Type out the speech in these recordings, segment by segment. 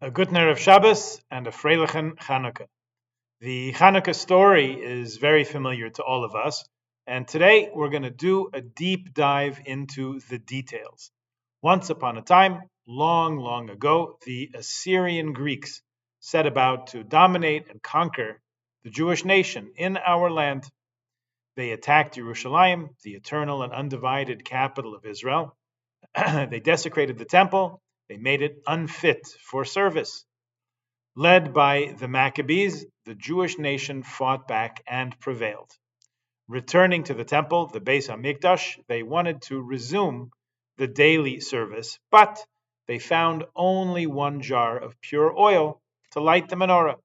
A good Erev Shabbos and a Freilichen Chanukah. The Chanukah story is very familiar to all of us, and today we're going to do a deep dive into the details. Once upon a time, long, long ago, the Assyrian Greeks set about to dominate and conquer the Jewish nation in our land. They attacked Jerusalem, the eternal and undivided capital of Israel. They desecrated the temple. They made it unfit for service. Led by the Maccabees, the Jewish nation fought back and prevailed. Returning to the temple, the Beis Hamikdash, they wanted to resume the daily service, but they found only one jar of pure oil to light the menorah.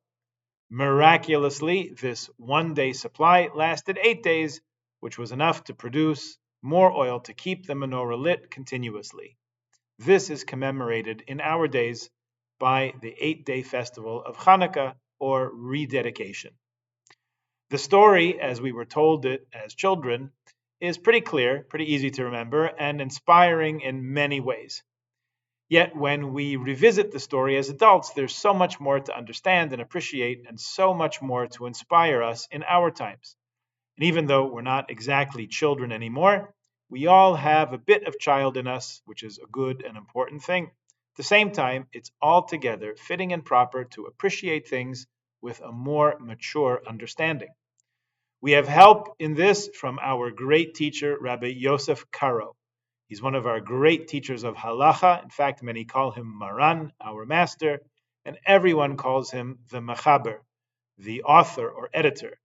Miraculously, this one-day supply lasted 8 days, which was enough to produce more oil to keep the menorah lit continuously. This is commemorated in our days by the 8-day festival of Chanukah, or rededication. The story, as we were told it as children, is pretty clear, pretty easy to remember, and inspiring in many ways. Yet when we revisit the story as adults, there's so much more to understand and appreciate, and so much more to inspire us in our times. And even though we're not exactly children anymore, we all have a bit of child in us, which is a good and important thing. At the same time, it's altogether fitting and proper to appreciate things with a more mature understanding. We have help in this from our great teacher, Rabbi Yosef Karo. He's one of our great teachers of halacha. In fact, many call him Maran, our master, and everyone calls him the Mechaber, the author or editor,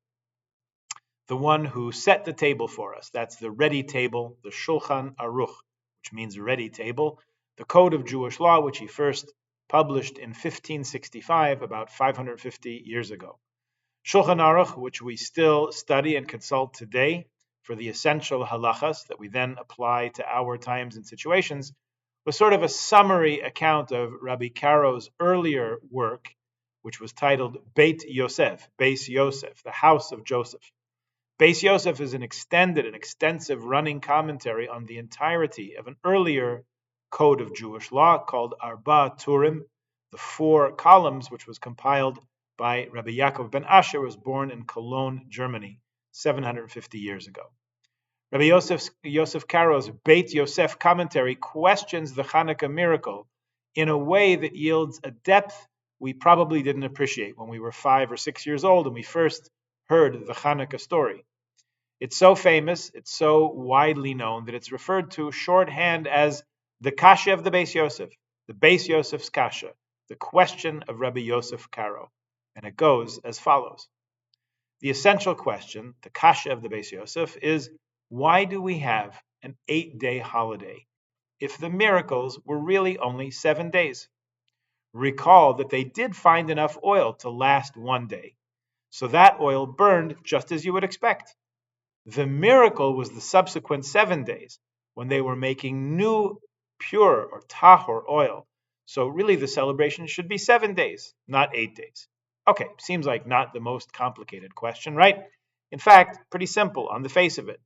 the one who set the table for us. That's the ready table, the Shulchan Aruch, which means ready table, the code of Jewish law, which he first published in 1565, about 550 years ago. Shulchan Aruch, which we still study and consult today for the essential halachas that we then apply to our times and situations, was sort of a summary account of Rabbi Karo's earlier work, which was titled Beit Yosef, Beis Yosef, the house of Joseph. Beis Yosef is an extended and extensive running commentary on the entirety of an earlier code of Jewish law called Arba Turim, the 4 columns, which was compiled by Rabbi Yaakov ben Asher, who was born in Cologne, Germany, 750 years ago. Rabbi Yosef Karo's Beit Yosef commentary questions the Chanukah miracle in a way that yields a depth we probably didn't appreciate when we were 5 or 6 years old and we first heard the Chanukah story. It's so famous, it's so widely known that it's referred to shorthand as the Kasha of the Beis Yosef, the Beis Yosef's Kasha, the question of Rabbi Yosef Karo. And it goes as follows. The essential question, the Kasha of the Beis Yosef, is why do we have an 8-day holiday if the miracles were really only 7 days? Recall that they did find enough oil to last 1 day. So that oil burned just as you would expect. The miracle was the subsequent 7 days when they were making new pure or tahor oil. So really the celebration should be 7 days, not 8 days. Okay, seems like not the most complicated question, right? In fact, pretty simple on the face of it.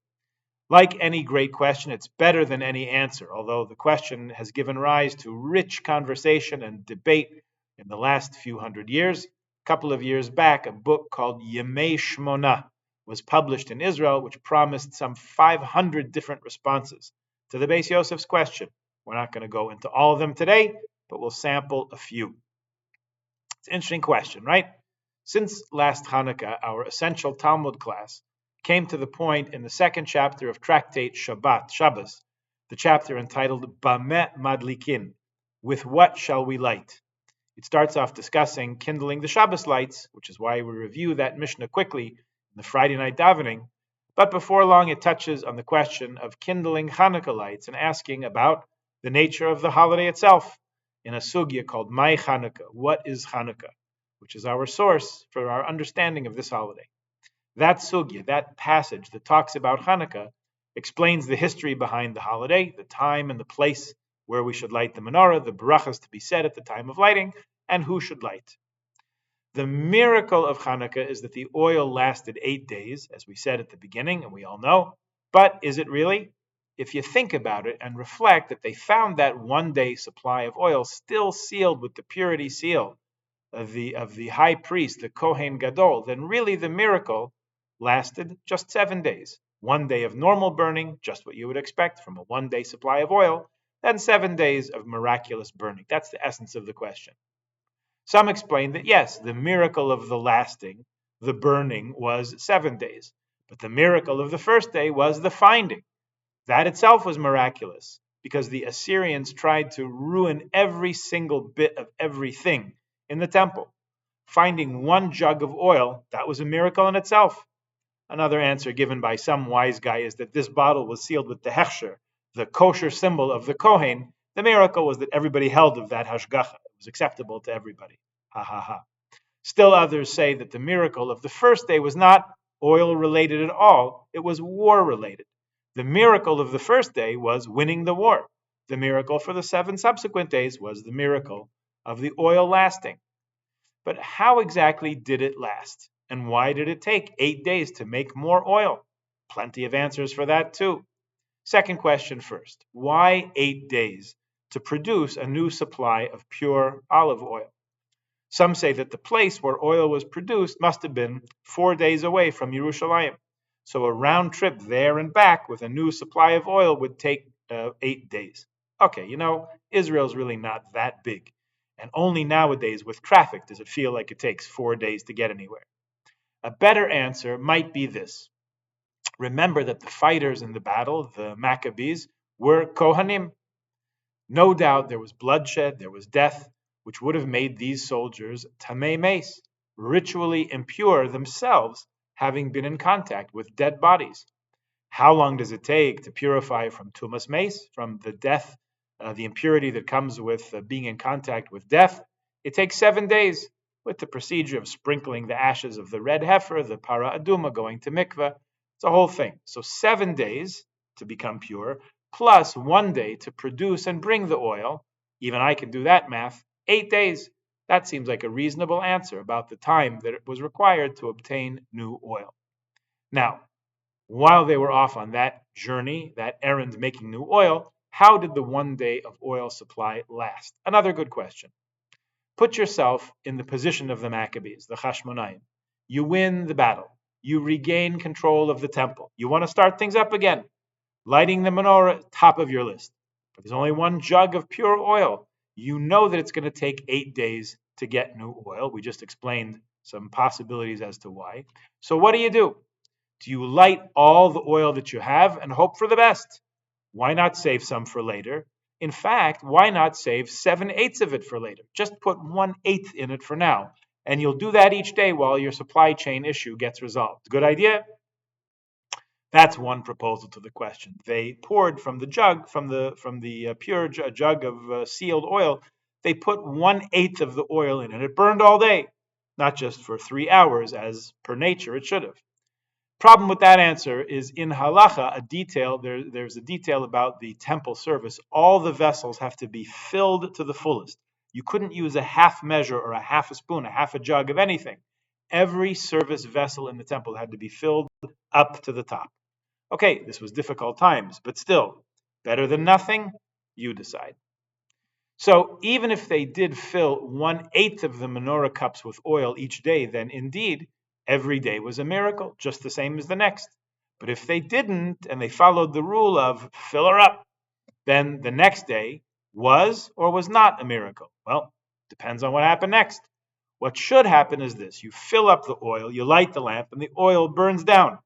Like any great question, it's better than any answer, although the question has given rise to rich conversation and debate in the last few hundred years. A couple of years back, a book called Yemei Shmona was published in Israel, which promised some 500 different responses to the Beis Yosef's question. We're not going to go into all of them today, but we'll sample a few. It's an interesting question, right? Since last Hanukkah, our essential Talmud class came to the point in the 2nd chapter of Tractate Shabbos, the chapter entitled Bameh Madlikin, with what shall we light? It starts off discussing kindling the Shabbos lights, which is why we review that Mishnah quickly in the Friday night davening. But before long, it touches on the question of kindling Hanukkah lights and asking about the nature of the holiday itself in a sugya called My Chanukah, what is Hanukkah, which is our source for our understanding of this holiday. That sugya, that passage that talks about Hanukkah, explains the history behind the holiday, the time and the place where we should light the menorah, the brachas to be said at the time of lighting, and who should light. The miracle of Hanukkah is that the oil lasted 8 days, as we said at the beginning, and we all know. But is it really? if you think about it and reflect that they found that 1 day supply of oil still sealed with the purity seal of the high priest, the Kohen Gadol, then really the miracle lasted just 7 days. 1 day of normal burning, just what you would expect from a 1 day supply of oil, then 7 days of miraculous burning. That's the essence of the question. Some explain that yes, the miracle of the lasting, the burning, was 7 days, but the miracle of the first day was the finding. That itself was miraculous because the Assyrians tried to ruin every single bit of everything in the temple. Finding one jug of oil, that was a miracle in itself. Another answer given by some wise guy is that this bottle was sealed with the hechsher, the kosher symbol of the Kohen. The miracle was that everybody held of that hashgacha. It was acceptable to everybody. Ha ha ha. Still others say that the miracle of the first day was not oil related at all, it was war related. The miracle of the first day was winning the war. The miracle for the 7 subsequent days was the miracle of the oil lasting. But how exactly did it last? And why did it take 8 days to make more oil? Plenty of answers for that too. Second question first. Why 8 days to produce a new supply of pure olive oil? Some say that the place where oil was produced must have been 4 days away from Yerushalayim. So a round trip there and back with a new supply of oil would take 8 days. Okay, Israel's really not that big. And only nowadays with traffic does it feel like it takes 4 days to get anywhere. A better answer might be this. Remember that the fighters in the battle, the Maccabees, were Kohanim. No doubt there was bloodshed, there was death, which would have made these soldiers tamei meis, ritually impure themselves, having been in contact with dead bodies. How long does it take to purify from tumas meis, from the death, the impurity that comes with being in contact with death? It takes 7 days, with the procedure of sprinkling the ashes of the red heifer, the para aduma, going to mikveh. It's a whole thing. So 7 days to become pure, plus 1 day to produce and bring the oil. Even I can do that math. 8 days. That seems like a reasonable answer about the time that it was required to obtain new oil. Now, while they were off on that journey, that errand making new oil, how did the 1 day of oil supply last? Another good question. Put yourself in the position of the Maccabees, the Hashmonaim. You win the battle. You regain control of the temple. You want to start things up again. Lighting the menorah, top of your list. But there's only 1 jug of pure oil. You know that it's going to take 8 days to get new oil. We just explained some possibilities as to why. So what do? Do you light all the oil that you have and hope for the best? Why not save some for later? In fact, why not save 7/8 of it for later? Just put 1/8 in it for now, and you'll do that each day while your supply chain issue gets resolved. Good idea? That's one proposal to the question. They poured from the jug, from the pure jug of sealed oil. They put 1/8 of the oil in, and it burned all day, not just for 3 hours as per nature it should have. Problem with that answer is in halacha, there's a detail about the temple service. All the vessels have to be filled to the fullest. You couldn't use a half measure or a half a spoon, a half a jug of anything. Every service vessel in the temple had to be filled up to the top. Okay, this was difficult times, but still, better than nothing, you decide. So even if they did fill 1/8 of the menorah cups with oil each day, then indeed, every day was a miracle, just the same as the next. But if they didn't, and they followed the rule of fill her up, then the next day was or was not a miracle. Well, depends on what happened next. What should happen is this. You fill up the oil, you light the lamp, and the oil burns down.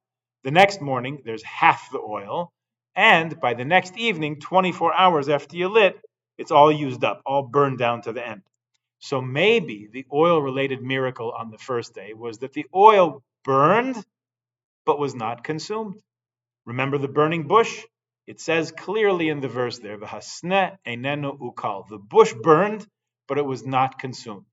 The next morning, there's half the oil, and by the next evening, 24 hours after you lit, it's all used up, all burned down to the end. So maybe the oil-related miracle on the first day was that the oil burned, but was not consumed. Remember the burning bush? It says clearly in the verse there, "V'hasneh einenu ukal." The bush burned, but it was not consumed.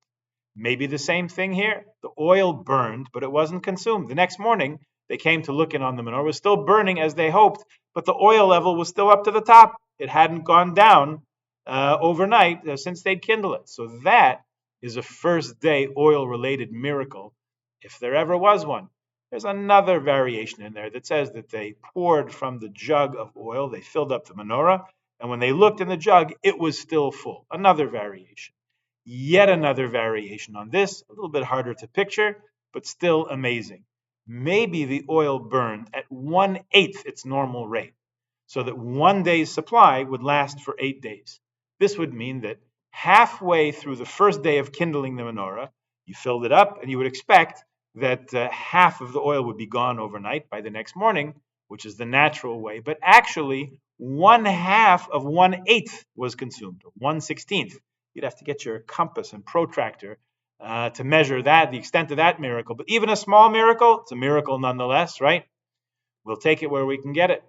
Maybe the same thing here. The oil burned, but it wasn't consumed. The next morning, they came to look in on the menorah. It was still burning as they hoped, but the oil level was still up to the top. It hadn't gone down overnight since they'd kindled it. So that is a first day oil-related miracle, if there ever was one. There's another variation in there that says that they poured from the jug of oil, they filled up the menorah, and when they looked in the jug, it was still full. Another variation. Yet another variation on this, a little bit harder to picture, but still amazing. Maybe the oil burned at 1/8 its normal rate, so that one day's supply would last for 8 days. This would mean that halfway through the first day of kindling the menorah, you filled it up, and you would expect that half of the oil would be gone overnight by the next morning, which is the natural way. But actually, 1/2 of 1/8 was consumed, 1/16. You'd have to get your compass and protractor to measure that, the extent of that miracle. But even a small miracle, it's a miracle nonetheless, right? We'll take it where we can get it.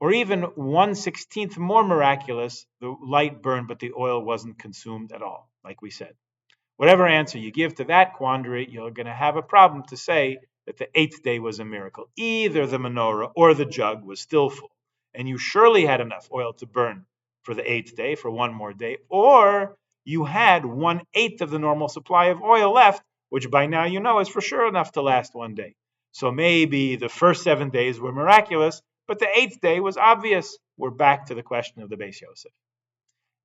Or even 1/16 more miraculous, the light burned, but the oil wasn't consumed at all, like we said. Whatever answer you give to that quandary, you're going to have a problem to say that the 8th day was a miracle. Either the menorah or the jug was still full, and you surely had enough oil to burn for the 8th day, for one more day, or you had 1/8 of the normal supply of oil left, which by now you know is for sure enough to last one day. So maybe the first 7 days were miraculous, but the 8th day was obvious. We're back to the question of the Beis Yosef.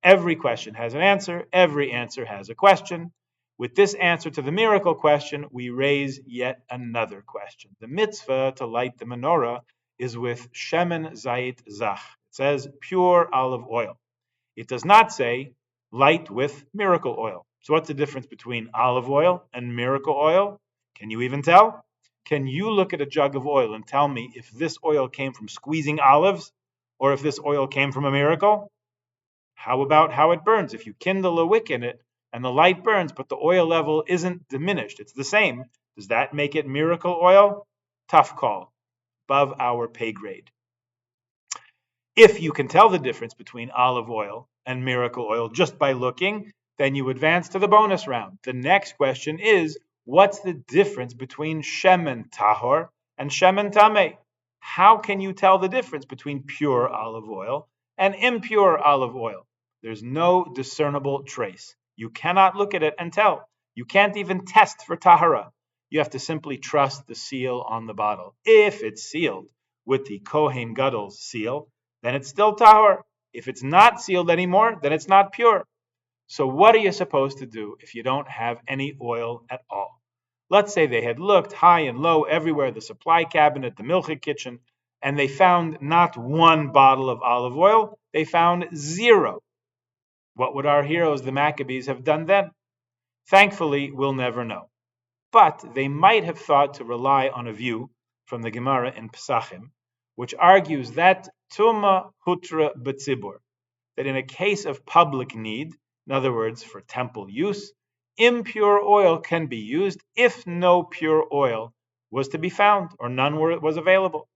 Every question has an answer. Every answer has a question. With this answer to the miracle question, we raise yet another question. The mitzvah to light the menorah is with shemen zayit zach. It says pure olive oil. It does not say light with miracle oil. So what's the difference between olive oil and miracle oil? Can you even tell? Can you look at a jug of oil and tell me if this oil came from squeezing olives or if this oil came from a miracle? How about how it burns? If you kindle a wick in it and the light burns, but the oil level isn't diminished, it's the same, does that make it miracle oil? Tough call. Above our pay grade. If you can tell the difference between olive oil and miracle oil just by looking, then you advance to the bonus round. The next question is, what's the difference between shemen tahor and shemen tameh? How can you tell the difference between pure olive oil and impure olive oil? There's no discernible trace. You cannot look at it and tell. You can't even test for tahara. You have to simply trust the seal on the bottle. If it's sealed with the Kohen Gadol's seal, then it's still tahor. If it's not sealed anymore, then it's not pure. So what are you supposed to do if you don't have any oil at all? Let's say they had looked high and low everywhere, the supply cabinet, the milchik kitchen, and they found not one bottle of olive oil, they found 0. What would our heroes, the Maccabees, have done then? Thankfully, we'll never know. But they might have thought to rely on a view from the Gemara in Pesachim, which argues that Tuma Hutra B'tzibur, that in a case of public need, in other words, for temple use, impure oil can be used if no pure oil was to be found or none was available.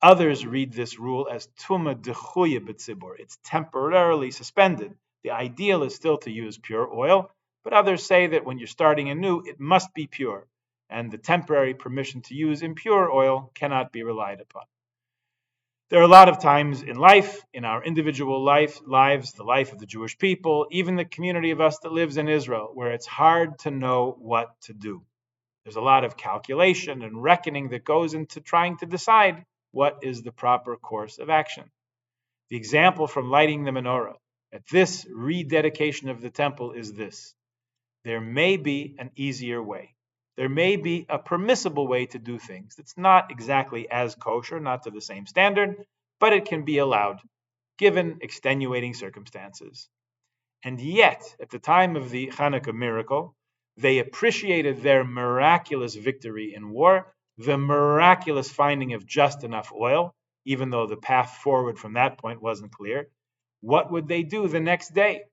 Others read this rule as Tuma Dechuya B'tzibur. It's temporarily suspended. The ideal is still to use pure oil, but others say that when you're starting anew, it must be pure, and the temporary permission to use impure oil cannot be relied upon. There are a lot of times in life, in our individual lives, the life of the Jewish people, even the community of us that lives in Israel, where it's hard to know what to do. There's a lot of calculation and reckoning that goes into trying to decide what is the proper course of action. The example from lighting the menorah at this rededication of the temple is this. There may be an easier way. There may be a permissible way to do things that's not exactly as kosher, not to the same standard, but it can be allowed, given extenuating circumstances. And yet, at the time of the Chanukah miracle, they appreciated their miraculous victory in war, the miraculous finding of just enough oil, even though the path forward from that point wasn't clear. What would they do the next day?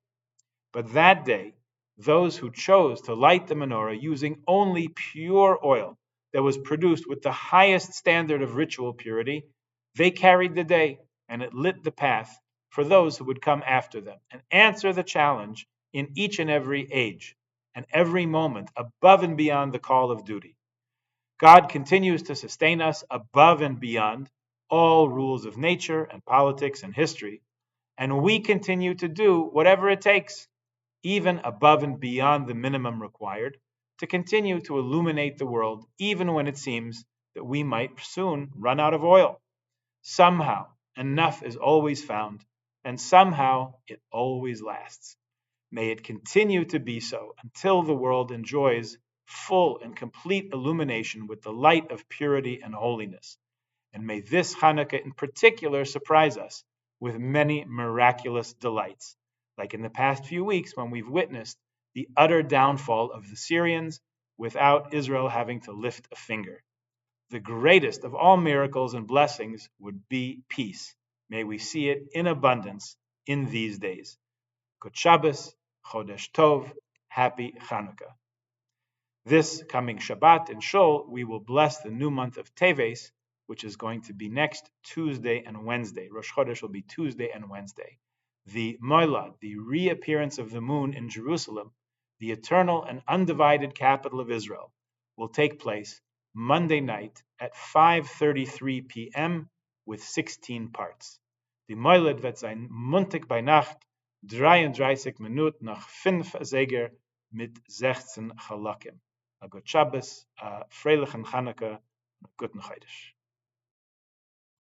But that day, those who chose to light the menorah using only pure oil that was produced with the highest standard of ritual purity, they carried the day, and it lit the path for those who would come after them and answer the challenge in each and every age and every moment above and beyond the call of duty. God continues to sustain us above and beyond all rules of nature and politics and history, and we continue to do whatever it takes, even above and beyond the minimum required, to continue to illuminate the world, even when it seems that we might soon run out of oil. Somehow, enough is always found, and somehow it always lasts. May it continue to be so until the world enjoys full and complete illumination with the light of purity and holiness. And may this Hanukkah in particular surprise us with many miraculous delights, like in the past few weeks when we've witnessed the utter downfall of the Syrians without Israel having to lift a finger. The greatest of all miracles and blessings would be peace. May we see it in abundance in these days. Good Shabbos, Chodesh Tov, Happy Chanukah. This coming Shabbat in Shul, we will bless the new month of Teves, which is going to be next Tuesday and Wednesday. Rosh Chodesh will be Tuesday and Wednesday. The Moilad, the reappearance of the moon in Jerusalem, the eternal and undivided capital of Israel, will take place Monday night at 5:33 p.m. with 16 parts. Die Moilad wird sein Montag bei Nacht, 33 Minuten nach 5 Zeger mit 16 Chalakim. A good Shabbos, a Freilichen Chanukah, a guten Chodesh.